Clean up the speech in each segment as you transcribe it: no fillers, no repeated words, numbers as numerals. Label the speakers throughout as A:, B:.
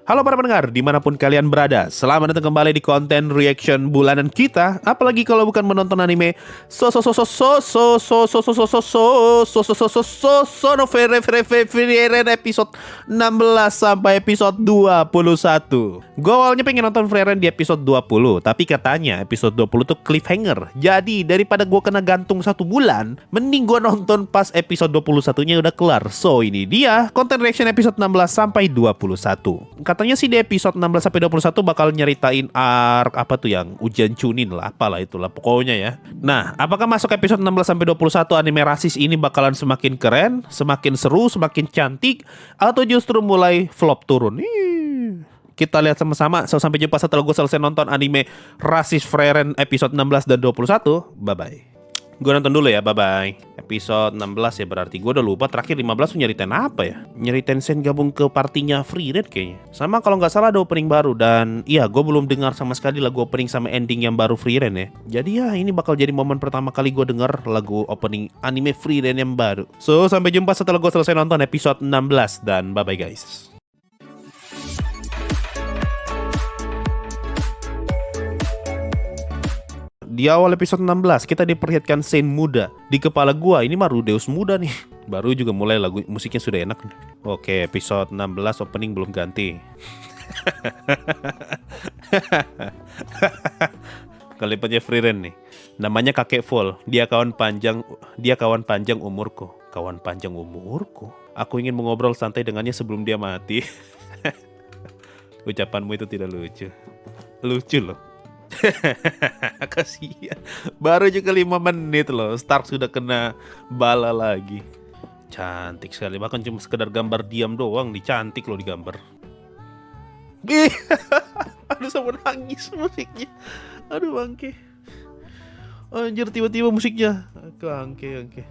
A: Halo para pendengar, dimanapun kalian berada, selamat datang kembali di konten reaction bulanan kita. Apalagi kalau bukan menonton anime episode 16 sampai episode 21. Gue awalnya pengen nonton Frieren di episode 20, tapi katanya episode 20 tuh cliffhanger. Jadi daripada gue kena gantung 1 bulan, mending gue nonton pas episode 21-nya udah kelar. So ini dia konten reaction episode 16 sampai 21. Katanya sih di episode 16 sampai 21 bakal nyeritain arc apa tuh yang ujian Chunin lah, apalah itulah pokoknya ya. Nah, apakah masuk episode 16 sampai 21 anime rasis ini bakalan semakin keren, semakin seru, semakin cantik, atau justru mulai flop turun? Kita lihat sama-sama. So, sampai jumpa setelah gue selesai nonton anime rasis Frieren episode 16 dan 21. Bye-bye. Gue nonton dulu ya, bye-bye. Episode 16 ya berarti. Gue udah lupa terakhir 15 tuh nyeritain apa ya. Nyeritain Sen gabung ke partinya Frieren kayaknya. Sama kalau nggak salah ada opening baru. Dan iya, gue belum dengar sama sekali lagu opening sama ending yang baru Frieren ya. Jadi ya ini bakal jadi momen pertama kali gue denger lagu opening anime Frieren yang baru. So, sampai jumpa setelah gue selesai nonton episode 16. Dan bye-bye guys. Di awal episode 16 kita diperlihatkan Sen muda. Di kepala gua ini mah Rudeus muda nih. Baru juga mulai lagu musiknya sudah enak. Oke, episode 16 opening belum ganti. Kalimatnya Frieren nih. Namanya kakek Vol. Dia kawan panjang umurku. Kawan panjang umurku. Aku ingin mengobrol santai dengannya sebelum dia mati. Ucapanmu itu tidak lucu. Lucu loh. Kasihan. Baru juga 5 menit loh Stark sudah kena bala lagi. Cantik sekali. Bahkan cuma sekedar gambar diam doang dicantik loh digambar. Aduh sampai nangis musiknya. Aduh bangke. Anjir tiba-tiba musiknya Angke.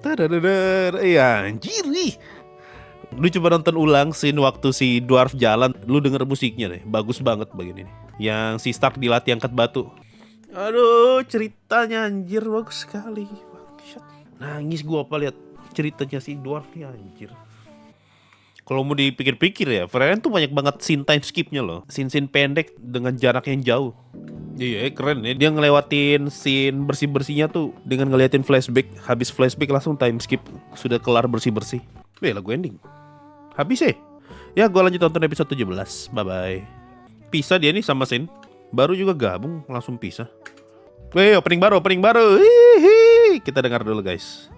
A: Tadadadar. Anjir nih. Lu coba nonton ulang scene waktu si dwarf jalan. Lu denger musiknya deh. Bagus banget begini nih. Yang si Stark dilatih angkat batu. Aduh ceritanya anjir bagus sekali. Nangis gua apa lihat ceritanya si dwarf nih anjir. Kalau mau dipikir-pikir ya Frieren tuh banyak banget scene time skipnya loh. Scene pendek dengan jarak yang jauh. Iya keren ya. Dia ngelewatin scene bersih-bersihnya tuh dengan ngeliatin flashback. Habis flashback langsung time skip. Sudah kelar bersih-bersih. Lagu ending habis ya gua lanjut tonton episode 17. Bye-bye. Pisah dia nih sama Sen. Baru juga gabung langsung pisah. Opening baru. Hihi. Kita dengar dulu guys.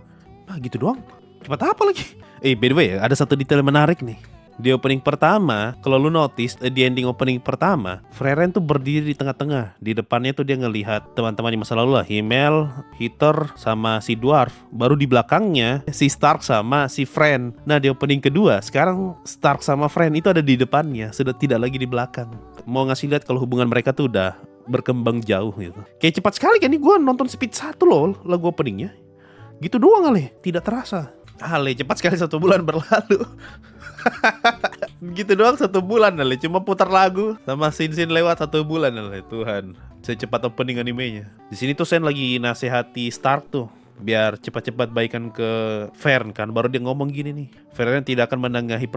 A: Gitu doang. Cepat apa lagi? By the way ada satu detail menarik nih. Di opening pertama, kalau lu notice di ending opening pertama, Frieren tuh berdiri di tengah-tengah. Di depannya tuh dia ngelihat teman-temannya masa lalu lah, Himmel, Hitler, sama si dwarf. Baru di belakangnya si Stark sama si Friend. Nah di opening kedua, sekarang Stark sama Friend itu ada di depannya, sudah tidak lagi di belakang. Mau ngasih lihat kalau hubungan mereka tuh udah berkembang jauh gitu. Kayak cepat sekali kan nih gue nonton speed 1 loh lagu openingnya. Gitu doang Ale, tidak terasa. Ale cepat sekali 1 bulan berlalu. Gitu doang 1 bulan Ale. Cuma putar lagu sama scene lewat 1 bulan Ale. Tuhan, secepat opening animenya. Di sini tuh Sen lagi nasihati Stark tuh biar cepat-cepat baikan ke Fern kan. Baru dia ngomong gini nih, Frieren tidak akan menengahi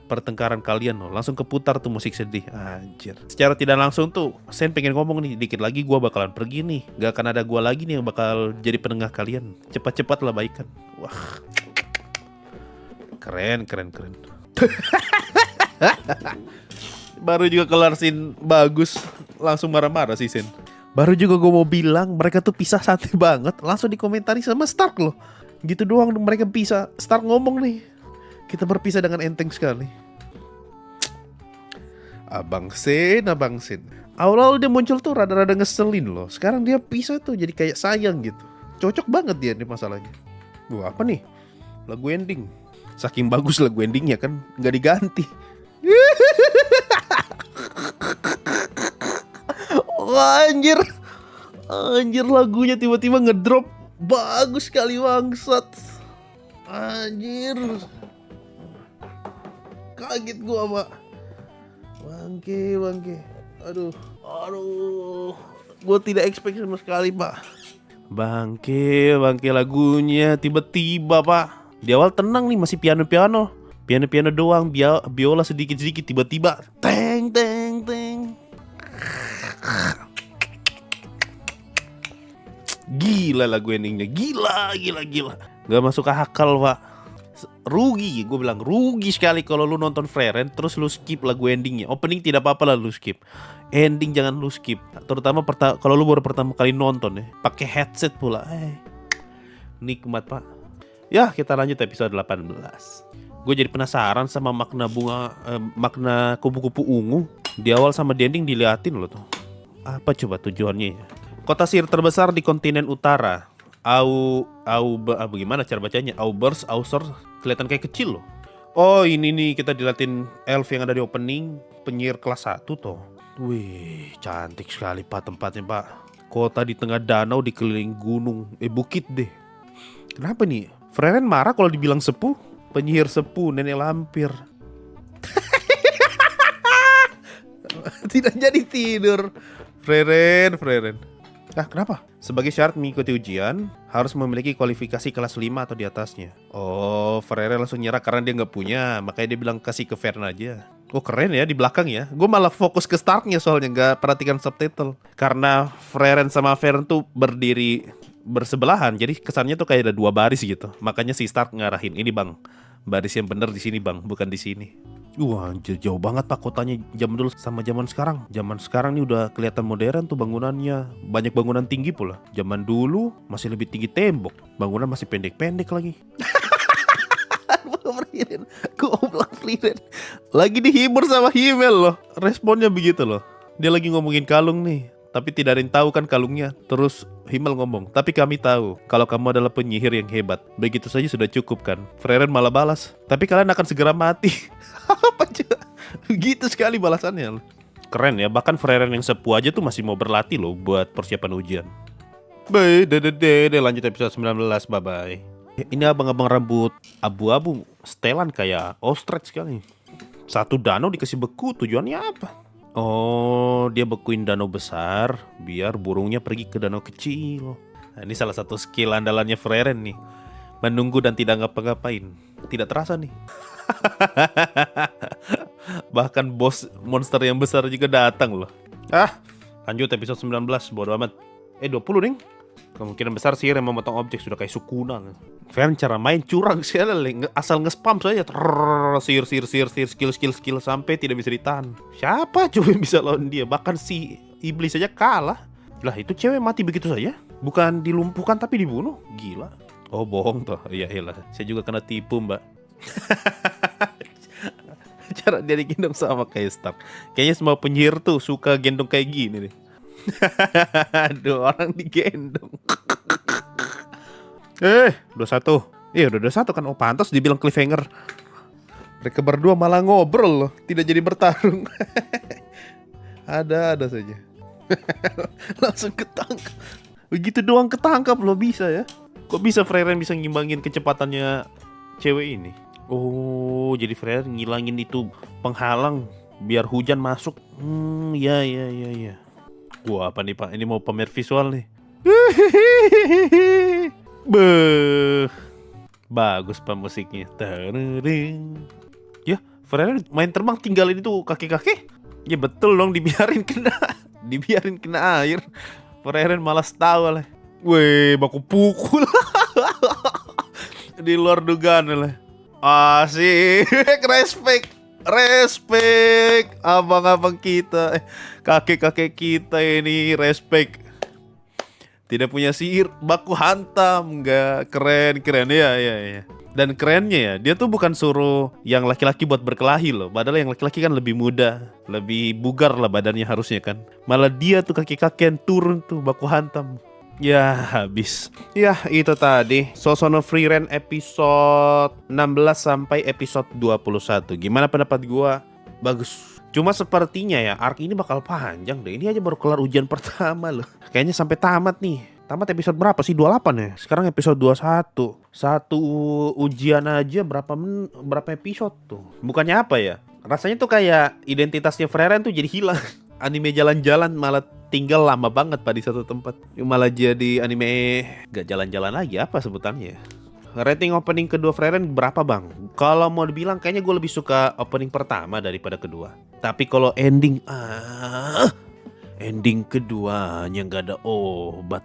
A: pertengkaran kalian loh. Langsung keputar tuh musik sedih. Anjir. Secara tidak langsung tuh Sen pengen ngomong nih, dikit lagi gua bakalan pergi nih. Gak akan ada gua lagi nih yang bakal jadi penengah kalian. Cepat-cepat lah baikan. Wah, keren. Baru juga kelar scene bagus langsung marah-marah sih Sen. Baru juga gue mau bilang mereka tuh pisah santai banget, langsung dikomentari sama Stark loh. Gitu doang mereka pisah. Stark ngomong nih, kita berpisah dengan enteng sekali. Abang Sen. Awal-awal dia muncul tuh rada-rada ngeselin loh. Sekarang dia pisah tuh jadi kayak sayang gitu. Cocok banget dia nih masalahnya. Wah apa nih? Lagu ending. Saking bagus lagu endingnya kan nggak diganti. Wah, anjir lagunya tiba-tiba ngedrop. Bagus sekali bangsat. Anjir. Kaget gua Pak. Bangke. Aduh. Gua tidak expect sama sekali Pak. Bangke lagunya tiba-tiba Pak. Di awal tenang nih masih piano. Piano-piano doang, biola sedikit-sedikit, tiba-tiba teng teng teng. Gila lagu endingnya, gila. Gak masuk akal, Pak. Rugi, gue bilang rugi sekali kalau lu nonton Frieren terus lu skip lagu endingnya. Opening tidak apa-apa lah lu skip, ending jangan lu skip. Terutama kalau lu baru pertama kali nonton ya, pakai headset pula. Nikmat, Pak. Ya, kita lanjut episode 18. Gue jadi penasaran sama makna kupu-kupu ungu. Di awal sama di ending diliatin lo tuh. Apa coba tujuannya ya? Kota sihir terbesar di kontinen utara. Gimana cara bacanya? Ausser, kelihatan kayak kecil loh. Oh, ini nih kita diliatin elf yang ada di opening, penyihir kelas 1 tuh. Wih, cantik sekali Pak tempatnya, Pak. Kota di tengah danau dikelilingi gunung, bukit deh. Kenapa nih? Frieren marah kalau dibilang sepuh. Penyihir sepuh, nenek lampir. Tidak jadi tidur. Frieren. Kenapa? Sebagai syarat mengikuti ujian, harus memiliki kualifikasi kelas 5 atau di atasnya. Oh, Frieren langsung nyerah karena dia nggak punya. Makanya dia bilang kasih ke Fern aja. Oh, keren ya di belakang ya. Gue malah fokus ke Starknya soalnya, nggak perhatikan subtitle. Karena Frieren sama Fern tuh berdiri bersebelahan, jadi kesannya tuh kayak ada 2 baris gitu. Makanya si Stark ngarahin, ini bang, baris yang bener di sini bang, bukan di sini. Wah, anjir, jauh banget Pak kotanya zaman dulu sama zaman sekarang. Zaman sekarang nih udah kelihatan modern tuh bangunannya. Banyak bangunan tinggi pula. Zaman dulu masih lebih tinggi tembok. Bangunan masih pendek-pendek lagi. Goblok Frieren. Lagi dihibur sama Himmel loh. Responnya begitu loh. Dia lagi ngomongin kalung nih, tapi tidak ada yang tahu kan kalungnya. Terus Himmel ngomong, tapi kami tahu kalau kamu adalah penyihir yang hebat. Begitu saja sudah cukup kan? Frieren malah balas, tapi kalian akan segera mati. Apa coba? Gitu sekali balasannya. Keren ya, bahkan Frieren yang sepuh aja tuh masih mau berlatih loh buat persiapan ujian. Lanjut episode 19, bye-bye. Ini abang-abang rambut abu-abu, setelan kayak ostrich sekali. Satu danau dikasih beku, tujuannya apa? Oh, dia bekuin danau besar biar burungnya pergi ke danau kecil. Nah, ini salah satu skill andalannya Frieren nih. Menunggu dan tidak ngapa-ngapain. Tidak terasa nih. Bahkan bos monster yang besar juga datang loh. Lanjut episode 19, bodo amat. 20 nih. Kemungkinan besar sihir yang memotong objek sudah kayak Sukuna. Fern cara main curang sekali, asal nge-spam saja. Sihir, skill sampai tidak bisa ditahan. Siapa coba yang bisa lawan dia? Bahkan si iblis saja kalah. Lah itu cewek mati begitu saja? Bukan dilumpuhkan tapi dibunuh? Gila. Oh bohong toh. Iya lah, saya juga kena tipu mbak. Cara dia digendong sama kayak Stark. Kayaknya semua penyihir tuh suka gendong kayak gini nih. Aduh, orang digendong. 21. Iya udah 21 kan. Oh pantas dibilang cliffhanger. Mereka berdua malah ngobrol loh, tidak jadi bertarung. Ada saja. Langsung ketangkap. Begitu doang ketangkap loh, bisa ya. Kok bisa Frieren bisa ngimbangin kecepatannya cewek ini? Oh, jadi Frieren ngilangin itu penghalang biar hujan masuk. Ya. Wah, apa nih Pak? Ini mau pamer visual nih. Bagus Pak musiknya. Ya, Frieren main terbang tinggalin itu kaki-kaki. Ya betul dong, dibiarin kena air. Frieren malas tahu lah. Weh, baku pukul. Di luar dugaan lah. Asik, respect abang-abang kita, kakek-kakek kita ini, respect. Tidak punya sihir, baku hantam, nggak keren ya. Dan kerennya ya, dia tuh bukan suruh yang laki-laki buat berkelahi loh. Padahal yang laki-laki kan lebih muda, lebih bugar lah badannya harusnya kan. Malah dia tuh kaki-kakian turun tuh baku hantam. Ya habis. Ya itu tadi Sosono Frieren episode 16 sampai episode 21. Gimana pendapat gua? Bagus. Cuma sepertinya ya arc ini bakal panjang deh. Ini aja baru kelar ujian pertama loh. Kayaknya sampai tamat nih. Tamat episode berapa sih? 28 ya? Sekarang episode 21. Satu ujian aja berapa episode tuh? Bukannya apa ya? Rasanya tuh kayak identitasnya Frieren tuh jadi hilang. Anime jalan-jalan malah tinggal lama banget Pak di satu tempat. Malah jadi anime gak jalan-jalan lagi, apa sebutannya? Rating opening kedua Frieren berapa bang? Kalau mau dibilang kayaknya gue lebih suka opening pertama daripada kedua. Tapi kalau ending, ending keduanya nggak ada obat.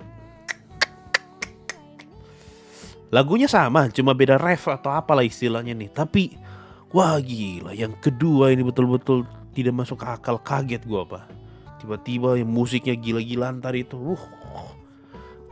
A: Lagunya sama, cuma beda ref atau apalah istilahnya nih. Tapi, wah gila, yang kedua ini betul-betul tidak masuk akal, kaget gue apa. Tiba-tiba yang musiknya gila-gilaan tadi itu,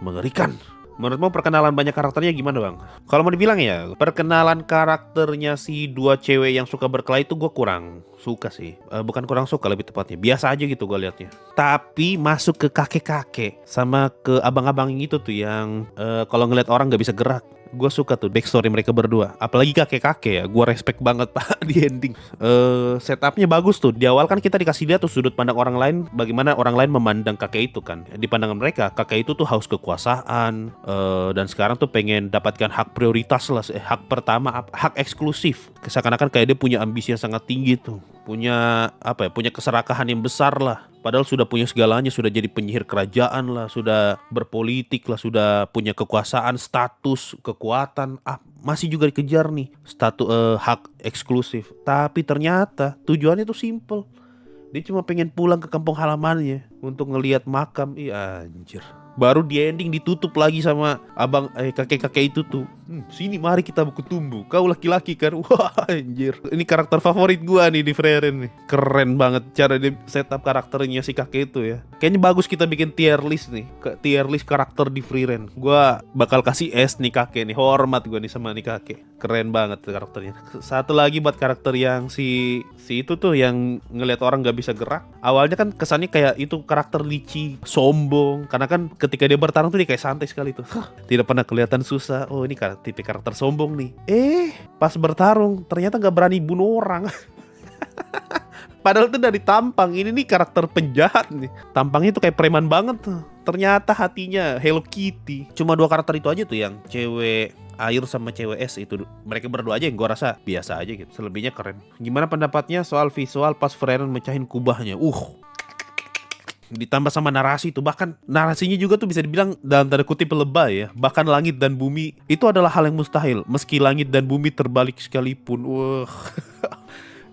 A: mengerikan. Menurutmu perkenalan banyak karakternya gimana bang? Kalau mau dibilang ya, perkenalan karakternya si dua cewek yang suka berkelahi itu gue kurang suka sih. Bukan kurang suka, lebih tepatnya biasa aja gitu gue liatnya. Tapi masuk ke kakek-kakek sama ke abang-abang itu tuh yang kalau ngeliat orang gak bisa gerak. Gue suka tuh backstory mereka berdua. Apalagi kakek-kakek ya, gue respect banget pak di ending. Setupnya bagus tuh. Di awal kan kita dikasih lihat tuh sudut pandang orang lain, bagaimana orang lain memandang kakek itu kan. Di pandangan mereka, kakek itu tuh haus kekuasaan, dan sekarang tuh pengen dapatkan hak prioritas lah, hak pertama, hak eksklusif. Seakan-akan kayak dia punya ambisi yang sangat tinggi tuh. Punya apa ya? Punya keserakahan yang besar lah. Padahal sudah punya segalanya, sudah jadi penyihir kerajaan lah, sudah berpolitik lah, sudah punya kekuasaan, status, kekuatan, masih juga dikejar nih status hak eksklusif. Tapi ternyata tujuannya tuh simple. Dia cuma pengen pulang ke kampung halamannya untuk ngelihat makam. Iya anjir. Baru di ending ditutup lagi sama abang kakek-kakek itu tuh. Sini mari kita berkutumbu. Kau laki-laki kan. Wah anjir. Ini karakter favorit gua nih di Frieren nih. Keren banget cara dia setup karakternya si kakek itu ya. Kayaknya bagus kita bikin tier list nih. Tier list karakter di Frieren. Gua bakal kasih S nih kakek nih. Hormat gua nih sama nih kakek. Keren banget karakternya. Satu lagi buat karakter yang si itu tuh yang ngelihat orang gak bisa gerak. Awalnya kan kesannya kayak itu karakter licik, sombong. Karena kan ketika dia bertarung tuh dia kayak santai sekali tuh. Tidak pernah kelihatan susah. Oh ini tipe karakter sombong nih. Pas bertarung ternyata gak berani bunuh orang. Padahal tuh dari tampang, ini nih karakter penjahat nih. Tampangnya tuh kayak preman banget tuh. Ternyata hatinya Hello Kitty. Cuma dua karakter itu aja tuh yang cewek air sama cewek es itu. Mereka berdua aja yang gue rasa biasa aja gitu. Selebihnya keren. Gimana pendapatnya soal visual pas Frieren mecahin kubahnya? Ditambah sama narasi tuh, bahkan narasinya juga tuh bisa dibilang dalam tanda kutip lebay ya. Bahkan langit dan bumi itu adalah hal yang mustahil, meski langit dan bumi terbalik sekalipun.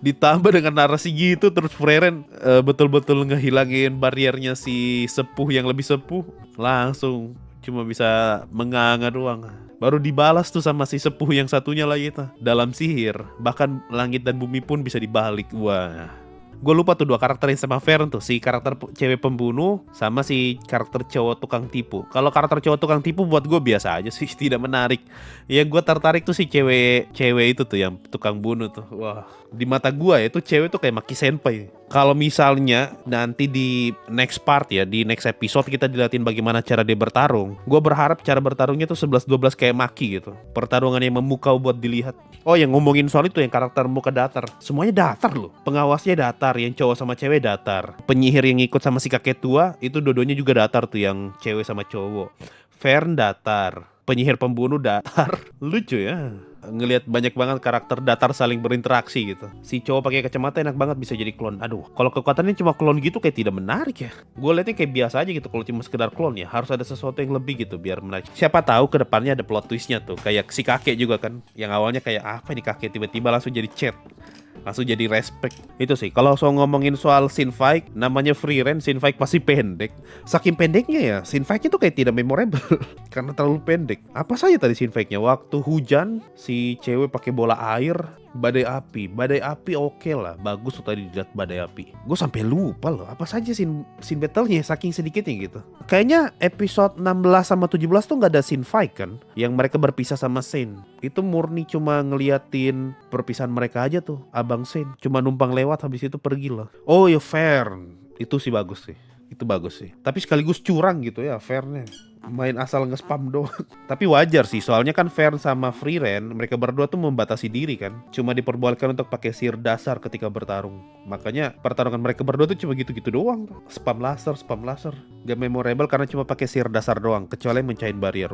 A: Ditambah dengan narasi gitu, terus Frieren betul-betul ngehilangin bariernya si sepuh yang lebih sepuh. Langsung cuma bisa menganga doang. Baru dibalas tuh sama si sepuh yang satunya lagi tuh dalam sihir. Bahkan langit dan bumi pun bisa dibalik. Wah, gue lupa tuh dua karakter yang sama Frieren tuh, si karakter cewek pembunuh sama si karakter cowok tukang tipu. Kalau karakter cowok tukang tipu buat gue biasa aja sih, tidak menarik. Ya gue tertarik tuh si cewek itu tuh yang tukang bunuh tuh. Wah, di mata gue ya itu cewek tuh kayak Maki Senpai. Kalau misalnya nanti di next part ya, di next episode kita dilihatin bagaimana cara dia bertarung. Gue berharap cara bertarungnya tuh 11-12 kayak Maki gitu. Pertarungan yang memukau buat dilihat. Oh yang ngomongin soal itu yang karakter muka datar. Semuanya datar loh. Pengawasnya datar, yang cowok sama cewek datar. Penyihir yang ikut sama si kakek tua, itu dodonya juga datar tuh yang cewek sama cowok. Fern datar. Penyihir pembunuh datar. Lucu ya. Ngelihat banyak banget karakter datar saling berinteraksi gitu. Si cowok pakai kacamata enak banget bisa jadi klon. Aduh, kalau kekuatannya cuma klon gitu kayak tidak menarik ya. Gue liatnya kayak biasa aja gitu kalau cuma sekedar klon ya. Harus ada sesuatu yang lebih gitu biar menarik. Siapa tahu ke depannya ada plot twistnya tuh. Kayak si kakek juga kan. Yang awalnya kayak apa nih kakek tiba-tiba langsung jadi chat. Langsung jadi respect. Itu sih. Kalau ngomongin soal scene fight, namanya Frieren, scene fight pasti pendek. Saking pendeknya ya, scene fight-nya tuh kayak tidak memorable karena terlalu pendek. Apa saja tadi scene fight-nya? Waktu hujan, si cewek pakai bola air, badai api. Badai api oke lah, bagus tuh tadi dilihat badai api. Gue sampai lupa loh, apa saja scene battle-nya saking sedikitnya gitu. Kayaknya episode 16 sama 17 tuh nggak ada scene fight kan? Yang mereka berpisah sama Saint. Itu murni cuma ngeliatin perpisahan mereka aja tuh. Abang Saint cuma numpang lewat habis itu pergi loh. Oh ya Fern, itu sih bagus sih. Itu bagus sih. Tapi sekaligus curang gitu ya Fernnya. Main asal nge-spam doang. Tapi wajar sih, soalnya kan Fern sama Frieren mereka berdua tuh membatasi diri kan. Cuma diperbolehkan untuk pakai sihir dasar ketika bertarung. Makanya pertarungan mereka berdua tuh cuma gitu-gitu doang. Spam laser. Gak memorable karena cuma pakai sihir dasar doang, kecuali mencahin barrier.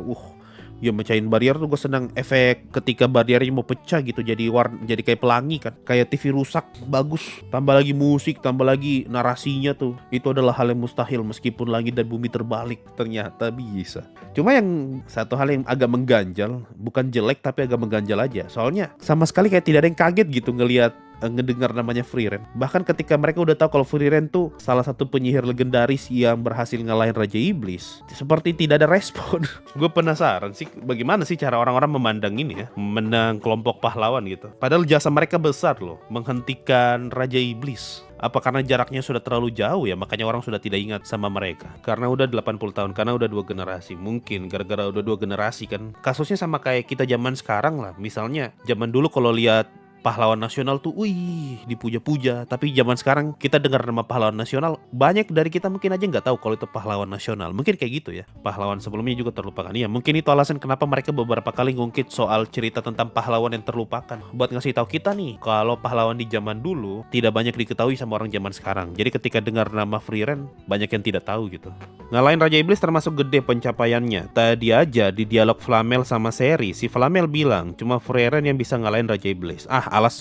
A: Ya mecahin barrier tuh gue senang, efek ketika barriernya mau pecah gitu, jadi jadi kayak pelangi kan, kayak TV rusak, bagus. Tambah lagi musik, tambah lagi narasinya tuh, itu adalah hal yang mustahil meskipun langit dan bumi terbalik, ternyata bisa. Cuma yang satu hal yang agak mengganjal, bukan jelek tapi agak mengganjal aja, soalnya sama sekali kayak tidak ada yang kaget gitu ngelihat ngedengar namanya Frieren. Bahkan ketika mereka udah tahu kalau Frieren tuh salah satu penyihir legendaris yang berhasil ngalahin Raja Iblis, seperti tidak ada respon. Gue penasaran sih bagaimana sih cara orang-orang memandang ini ya, memandang kelompok pahlawan gitu. Padahal jasa mereka besar loh, menghentikan Raja Iblis. Apa karena jaraknya sudah terlalu jauh ya, makanya orang sudah tidak ingat sama mereka? Karena udah 80 tahun, karena udah 2 generasi. Mungkin gara-gara udah 2 generasi kan. Kasusnya sama kayak kita zaman sekarang lah. Misalnya zaman dulu kalau lihat pahlawan nasional tuh, wih, dipuja-puja. Tapi zaman sekarang kita dengar nama pahlawan nasional, banyak dari kita mungkin aja nggak tahu kalau itu pahlawan nasional. Mungkin kayak gitu ya. Pahlawan sebelumnya juga terlupakan. Iya, mungkin itu alasan kenapa mereka beberapa kali ngungkit soal cerita tentang pahlawan yang terlupakan. Buat ngasih tahu kita nih, kalau pahlawan di zaman dulu tidak banyak diketahui sama orang zaman sekarang. Jadi ketika dengar nama Frieren, banyak yang tidak tahu gitu. Ngalahin Raja Iblis termasuk gede pencapaiannya. Tadi aja di dialog Flamel sama Seri, si Flamel bilang cuma Frieren yang bisa ngalahin Raja Iblis.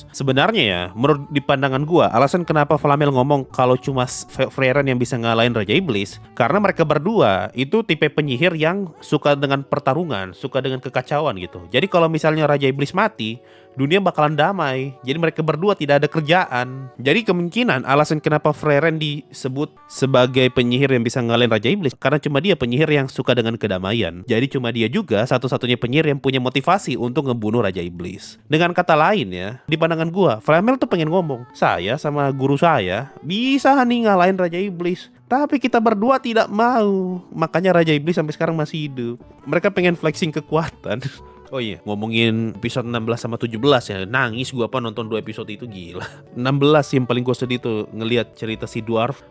A: Sebenarnya ya, menurut di pandangan gua, alasan kenapa Flamel ngomong kalau cuma Frieren yang bisa ngalahin Raja Iblis, karena mereka berdua itu tipe penyihir yang suka dengan pertarungan, suka dengan kekacauan gitu. Jadi kalau misalnya Raja Iblis mati, dunia bakalan damai. Jadi mereka berdua tidak ada kerjaan. Jadi kemungkinan alasan kenapa Frieren disebut sebagai penyihir yang bisa ngalahin Raja Iblis, karena cuma dia penyihir yang suka dengan kedamaian. Jadi cuma dia juga satu-satunya penyihir yang punya motivasi untuk ngebunuh Raja Iblis. Dengan kata lain ya, di pandangan gua, Flamel tuh pengen ngomong, saya sama guru saya bisa nih ngalahin Raja Iblis, tapi kita berdua tidak mau. Makanya Raja Iblis sampai sekarang masih hidup. Mereka pengen flexing kekuatan. Oh iya, ngomongin episode 16 sama 17 ya, nangis gua apa nonton 2 episode itu, gila. 16 yang paling gua sedih tuh ngelihat cerita si Dwarf.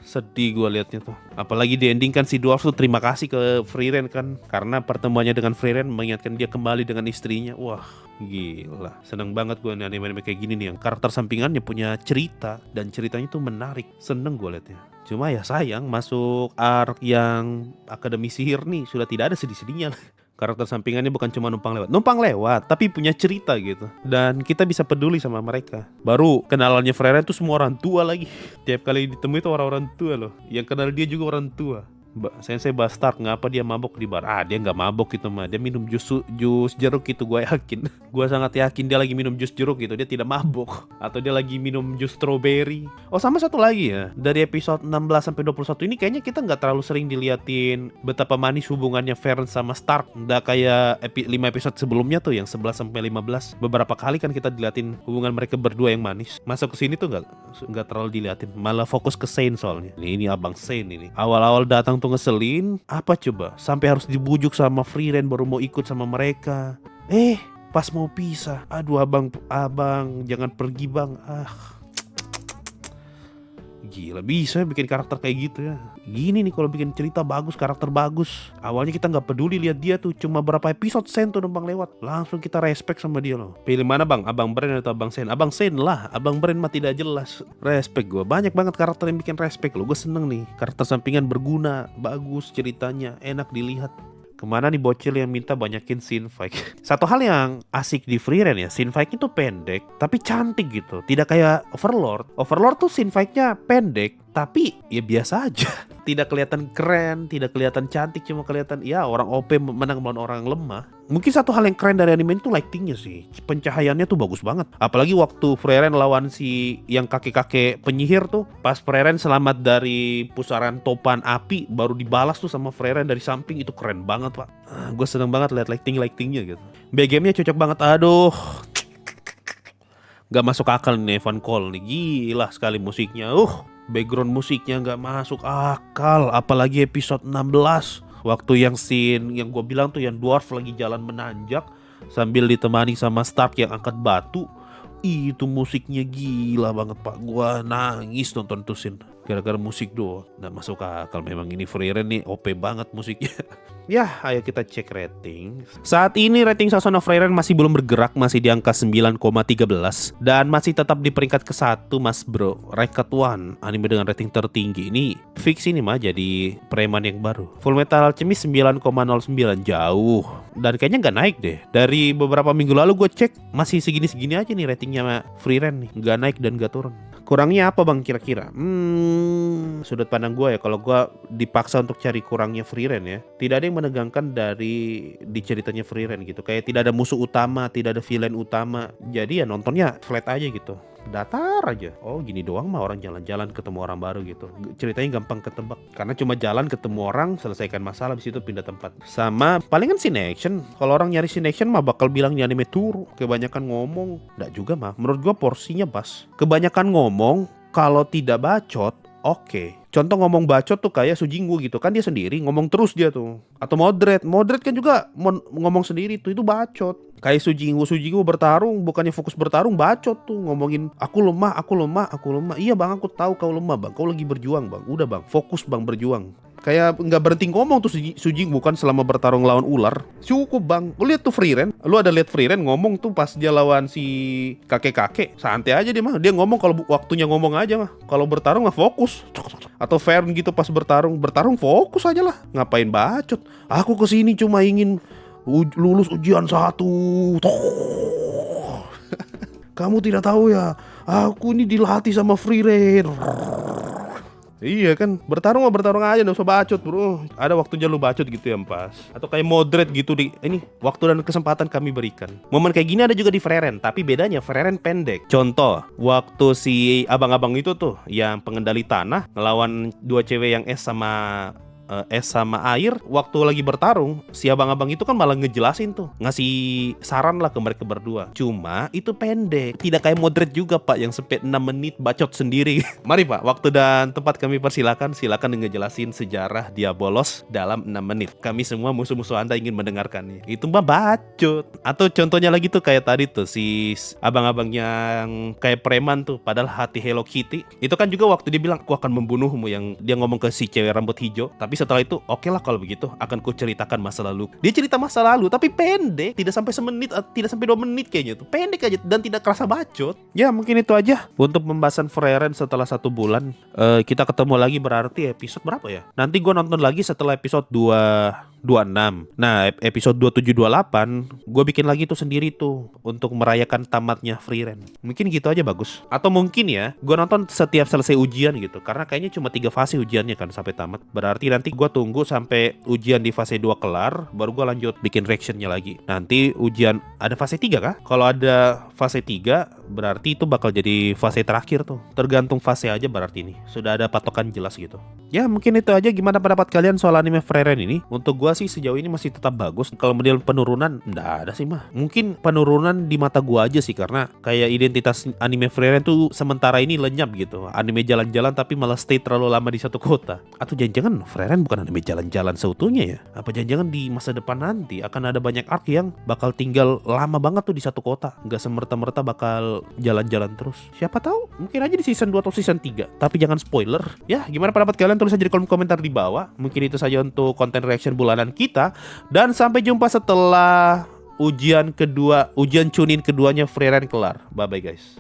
A: Sedih gua liatnya tuh. Apalagi di ending kan si Dwarf tuh terima kasih ke Frieren kan, karena pertemuannya dengan Frieren mengingatkan dia kembali dengan istrinya. Wah, gila. Seneng banget gua nih anime-anime kayak gini nih yang karakter sampingannya punya cerita dan ceritanya tuh menarik. Seneng gua liatnya. Cuma ya sayang, masuk arc yang Akademi Sihir nih sudah tidak ada sedih-sedihnya. Karakter sampingannya bukan cuma numpang lewat, tapi punya cerita gitu. Dan kita bisa peduli sama mereka. Baru kenalannya Frieren tuh semua orang tua lagi. Tiap kali ditemui tuh orang-orang tua loh. Yang kenal dia juga orang tua. Sensei bastard, ngapa dia mabok di bar? Dia nggak mabok gitu mah, dia minum jus jeruk gitu, gue yakin. Gue sangat yakin dia lagi minum jus jeruk gitu, dia tidak mabok. Atau dia lagi minum jus strawberry. Oh sama satu lagi ya, dari episode 16 sampai 21 ini kayaknya kita nggak terlalu sering diliatin betapa manis hubungannya Fern sama Stark. Nggak kayak 5 episode sebelumnya tuh yang 11 sampai 15. Beberapa kali kan kita diliatin hubungan mereka berdua yang manis. Masuk ke sini tuh nggak terlalu diliatin, malah fokus ke Shane soalnya. Ini abang Shane ini. Awal-awal datang tuh ngeselin, apa coba? Sampai harus dibujuk sama Frieren baru mau ikut sama mereka. Pas mau pisah, aduh abang jangan pergi bang. Gila, bisa bikin karakter kayak gitu ya. Gini nih kalau bikin cerita bagus, karakter bagus. Awalnya kita nggak peduli lihat dia tuh, cuma berapa episode Sen tuh numpang lewat, langsung kita respect sama dia loh. Pilih mana bang, Abang Bren atau Abang Sen? Abang Sen lah, Abang Bren mah tidak jelas. Respect gue, banyak banget karakter yang bikin respect loh. Gue seneng nih, karakter sampingan berguna, bagus ceritanya, enak dilihat. Kemana nih bocil yang minta banyakin scene fight? Satu hal yang asik di Frieren ya, scene fight itu pendek tapi cantik gitu. Tidak kayak Overlord. Overlord tuh scene fight-nya pendek tapi ya biasa aja. Tidak kelihatan keren, tidak kelihatan cantik, cuma kelihatan ya orang OP menang melawan orang lemah. Mungkin satu hal yang keren dari anime itu lightingnya sih. Pencahayaannya tuh bagus banget. Apalagi waktu Frieren lawan si yang kakek-kakek penyihir tuh, pas Frieren selamat dari pusaran topan api baru dibalas tuh sama Frieren dari samping, itu keren banget pak. Gue seneng banget lihat lightingnya gitu. BGM-nya cocok banget. Aduh, gak masuk akal nih Evan Cole nih, gila sekali musiknya. Background musiknya gak masuk akal. Apalagi episode 16, waktu yang scene yang gue bilang tuh, yang Dwarf lagi jalan menanjak sambil ditemani sama Stark yang angkat batu. Itu musiknya gila banget pak. Gua nangis nonton tuh scene gara-gara musik doang. Nggak masuk akal, memang ini Frieren nih OP banget musiknya. Ya, ayo kita cek rating. Saat ini rating Sasson of Frieren masih belum bergerak, masih di angka 9,13 dan masih tetap di peringkat ke-1 mas bro. Record 1 anime dengan rating tertinggi. Ini fix ini mah jadi preman yang baru. Full Metal Alchemist 9,09, jauh. Dan kayaknya nggak naik deh. Dari beberapa minggu lalu gue cek masih segini-segini aja nih ratingnya Free Rent nih, nggak naik dan nggak turun. Kurangnya apa bang kira-kira? Sudut pandang gue ya, kalau gue dipaksa untuk cari kurangnya Free Rent ya, tidak ada yang menegangkan di ceritanya Free Rent gitu. Kayak tidak ada musuh utama, tidak ada villain utama. Jadi ya nontonnya flat aja gitu, datar aja. Oh gini doang mah orang jalan-jalan ketemu orang baru gitu. Ceritanya gampang ketebak karena cuma jalan ketemu orang, selesaikan masalah, habis itu pindah tempat. Sama palingan scene action. Kalau orang nyari scene action mah bakal bilang ini anime turu, kebanyakan ngomong. Nggak juga mah, menurut gua porsinya pas. Kebanyakan ngomong, kalau tidak bacot oke. Contoh ngomong bacot tuh kayak Sujingwo gitu kan, dia sendiri ngomong terus dia tuh. Atau Modred kan juga ngomong sendiri tuh, itu bacot. Kayak Sujingwo bertarung, bukannya fokus bertarung, bacot tuh ngomongin aku lemah. Iya bang, aku tahu kau lemah bang, kau lagi berjuang bang. Udah bang, fokus bang berjuang. Kayak nggak berhenti ngomong tuh Sujingwo kan selama bertarung lawan ular. Cukup bang, lu lihat tuh Free Rent, lu ada lihat Free Rent ngomong tuh pas dia lawan si kakek-kakek, santai aja dia mah. Dia ngomong kalau waktunya ngomong aja mah. Kalau bertarung mah fokus. Atau Fern gitu pas bertarung fokus aja lah. Ngapain bacot? Aku kesini cuma ingin lulus ujian 1. Kamu tidak tahu ya, aku ini dilatih sama Free Rent. Iya kan, bertarung aja, nggak usah bacot bro. Ada waktunya lu bacot gitu ya pas. Atau kayak Modred gitu ini waktu dan kesempatan kami berikan. Momen kayak gini ada juga di Free Rent, tapi bedanya Free Rent pendek. Contoh, waktu si abang-abang itu tuh yang pengendali tanah ngelawan 2 cewek yang es sama air, waktu lagi bertarung si abang-abang itu kan malah ngejelasin tuh, ngasih saran lah ke mereka berdua. Cuma itu pendek, tidak kayak Modred juga pak yang sampai 6 menit bacot sendiri. Mari pak, waktu dan tempat kami silakan ngejelasin sejarah Diabolos dalam 6 menit. Kami semua musuh-musuh Anda ingin mendengarkannya. Itu mah bacot. Atau contohnya lagi tuh kayak tadi tuh si abang-abang yang kayak preman tuh padahal hati Hello Kitty. Itu kan juga waktu dia bilang aku akan membunuhmu, yang dia ngomong ke si cewek rambut hijau. Tapi setelah itu oke lah kalau begitu, akan ku ceritakan masa lalu. Dia cerita masa lalu tapi pendek, tidak sampai semenit, tidak sampai 2 menit kayaknya tuh. Pendek aja dan tidak kerasa bacot. Ya mungkin itu aja untuk pembahasan Free Rent setelah 1 bulan. Kita ketemu lagi berarti episode berapa ya? Nanti gue nonton lagi setelah episode 26. Nah episode 27-28 gue bikin lagi tuh sendiri tuh untuk merayakan tamatnya Free Rent. Mungkin gitu aja bagus. Atau mungkin ya gue nonton setiap selesai ujian gitu, karena kayaknya cuma 3 fase ujiannya kan sampai tamat. Berarti nanti gue tunggu sampai ujian di fase 2 kelar, baru gue lanjut bikin reactionnya lagi. Nanti ujian ada fase 3 kah? Kalau ada fase 3 berarti itu bakal jadi fase terakhir tuh. Tergantung fase aja berarti ini. Sudah ada patokan jelas gitu. Ya mungkin itu aja. Gimana pendapat kalian soal anime Free Rent ini? Untuk gue sih sejauh ini masih tetap bagus. Kalau model penurunan nggak ada sih mah. Mungkin penurunan di mata gue aja sih, karena kayak identitas anime Free Rent tuh sementara ini lenyap gitu. Anime jalan-jalan tapi malah stay terlalu lama di satu kota. Atau jangan-jangan Free Rent bukan anime jalan-jalan seutuhnya ya? Apa jangan-jangan di masa depan nanti akan ada banyak arc yang bakal tinggal lama banget tuh di satu kota, nggak semerta-merta bakal jalan-jalan terus. Siapa tahu, mungkin aja di season 2 atau season 3. Tapi jangan spoiler. Ya, gimana pendapat kalian? Tulis aja di kolom komentar di bawah. Mungkin itu saja untuk konten reaction bulanan kita. Dan sampai jumpa setelah ujian chunin keduanya Free Rent kelar. Bye-bye guys.